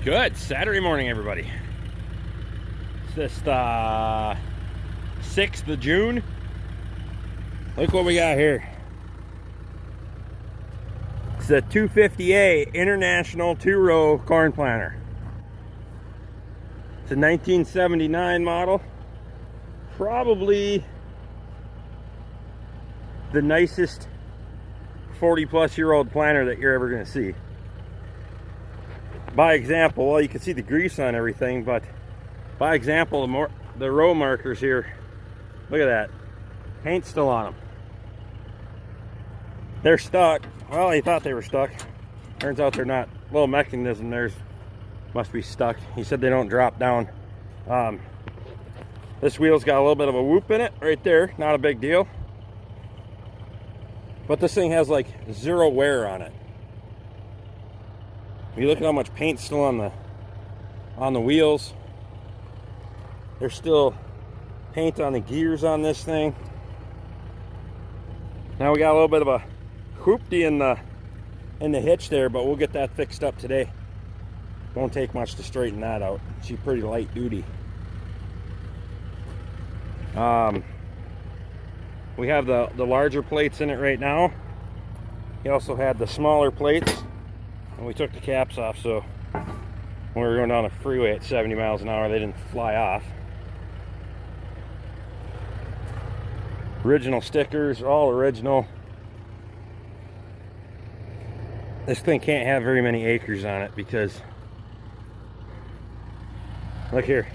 Good Saturday morning, everybody. It's this the 6th of June. Look what we got here. It's a 250A International 2-row corn planter. It's a 1979 model. Probably the nicest 40-plus-year-old planter that you're ever going to see. By example, well, you can see the grease on everything, but by example, the row markers here, look at that. Paint's still on them. They're stuck. Well, he thought they were stuck. Turns out they're not. Little mechanism there's must be stuck. He said they don't drop down. This wheel's got a little bit of a whoop in it right there. Not a big deal. But this thing has like zero wear on it. You look at how much paint's still on the wheels. There's still paint on the gears on this thing. Now we got a little bit of a hoopty in the hitch there, but we'll get that fixed up today. Won't take much to straighten that out. She's pretty light duty. We have the larger plates in it right now. He also had the smaller plates. And we took the caps off, so when we were going down the freeway at 70 miles an hour, they didn't fly off. Original stickers, all original. This thing can't have very many acres on it because, look here.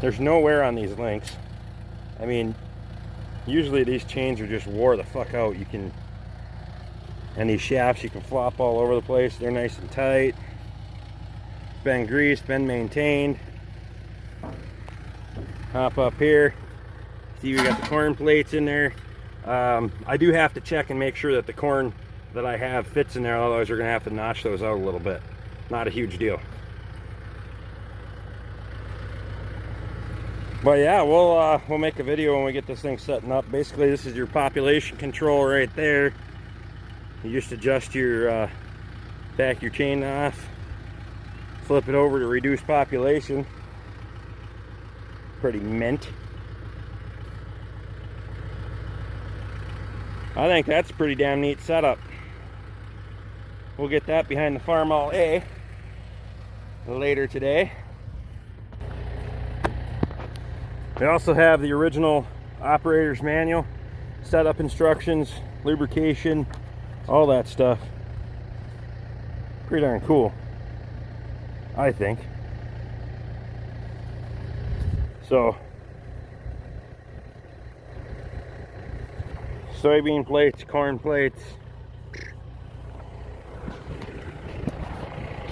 There's no wear on these links. I mean, usually these chains are just wore the fuck out. And these shafts, you can flop all over the place. They're nice and tight. Been greased, been maintained. Hop up here. See, we got the corn plates in there. I do have to check and make sure that the corn that I have fits in there, otherwise we're gonna have to notch those out a little bit. Not a huge deal. But yeah, we'll make a video when we get this thing setting up. Basically, this is your population control right there. You just adjust your, back your chain off, flip it over to reduce population. Pretty mint. I think that's a pretty damn neat setup. We'll get that behind the farm all A later today. We also have the original operator's manual, setup instructions, lubrication, all that stuff. Pretty darn cool, I think. So, soybean plates, corn plates.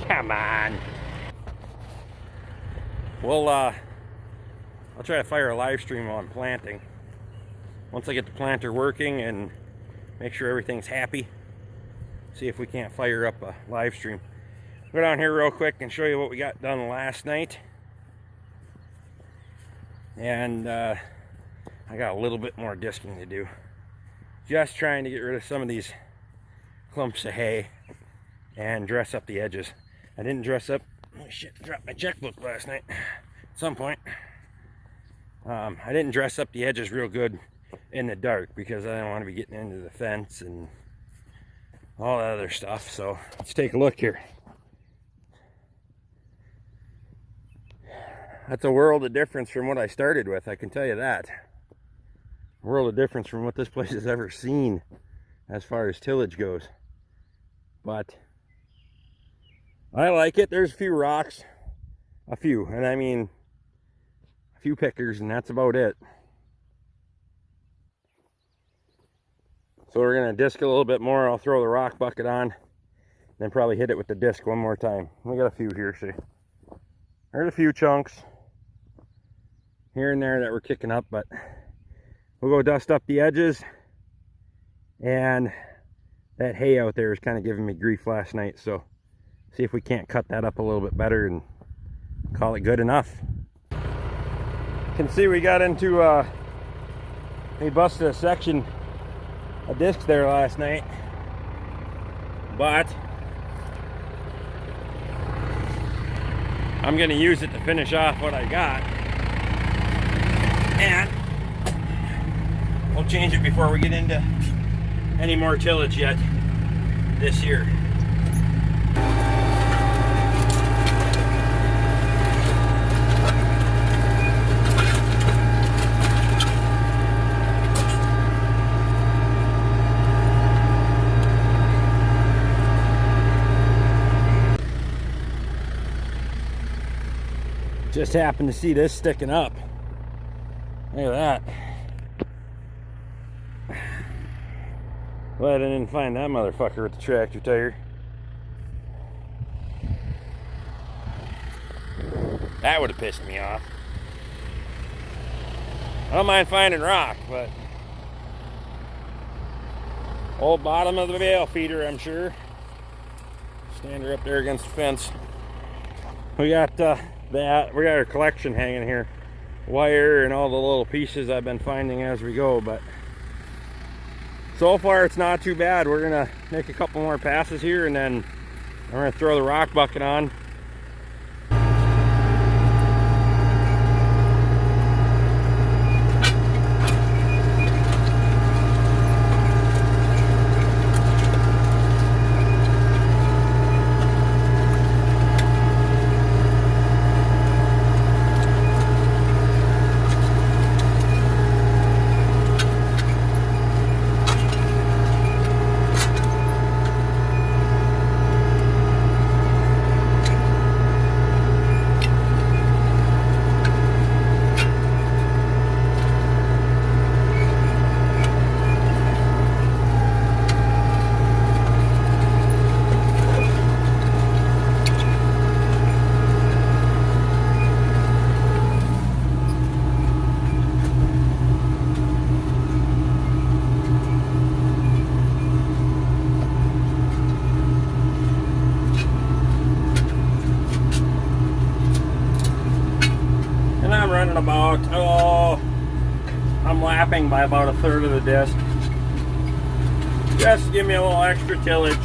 Come on. Well, I'll try to fire a live stream while I'm planting. Once I get the planter working and make sure everything's happy. See if we can't fire up a live stream. Go down here real quick and show you what we got done last night. And I got a little bit more disking to do. Just trying to get rid of some of these clumps of hay and dress up the edges. I didn't dress up, oh shit, dropped my checkbook last night at some point. I didn't dress up the edges real good in the dark because I didn't want to be getting into the fence and all that other stuff. So let's take a look here. That's a world of difference from what I started with, I can tell you that. A world of difference from what this place has ever seen as far as tillage goes. But I like it. There's a few rocks, a few, and I mean a few pickers, and that's about it. So we're gonna disc a little bit more. I'll throw the rock bucket on, then probably hit it with the disc one more time. We got a few here, see. There's a few chunks here and there that we're kicking up, but we'll go dust up the edges. And that hay out there is kind of giving me grief last night, so see if we can't cut that up a little bit better and call it good enough. You can see we got into we busted a section of discs there last night, but I'm gonna use it to finish off what I got. And we'll change it before we get into any more tillage yet this year. Just happened to see this sticking up. Look at that. Glad I didn't find that motherfucker with the tractor tire. That would have pissed me off. I don't mind finding rock, but old bottom of the bale feeder, I'm sure. Stand her up there against the fence. We got we got our collection hanging here, wire and all the little pieces I've been finding as we go, but so far it's not too bad. We're gonna make a couple more passes here and then we're gonna throw the rock bucket on. I'm lapping by about a third of the disc. Just give me a little extra tillage.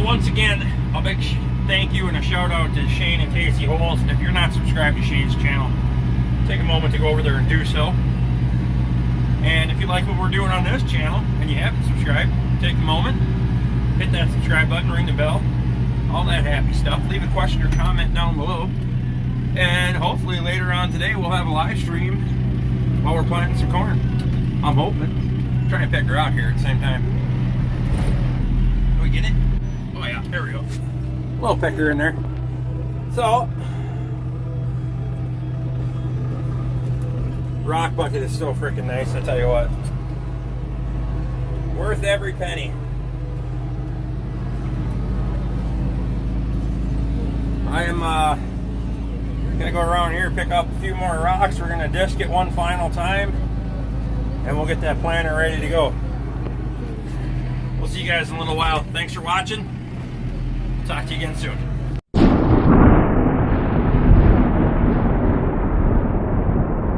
Once again, a big thank you and a shout out to Shane and Casey Holst. If you're not subscribed to Shane's channel, take a moment to go over there and do so. And if you like what we're doing on this channel and you haven't subscribed, take a moment, hit that subscribe button, ring the bell, all that happy stuff. Leave a question or comment down below. And hopefully later on today we'll have a live stream while we're planting some corn. I'm hoping. I'm trying to pick her out here at the same time. Do we get it? Oh yeah, there we go. A little picker in there. So, rock bucket is so freaking nice, I tell you what. Worth every penny. I am gonna go around here, pick up a few more rocks. We're gonna disc it one final time, and we'll get that planter ready to go. We'll see you guys in a little while. Thanks for watching. Talk to you again soon.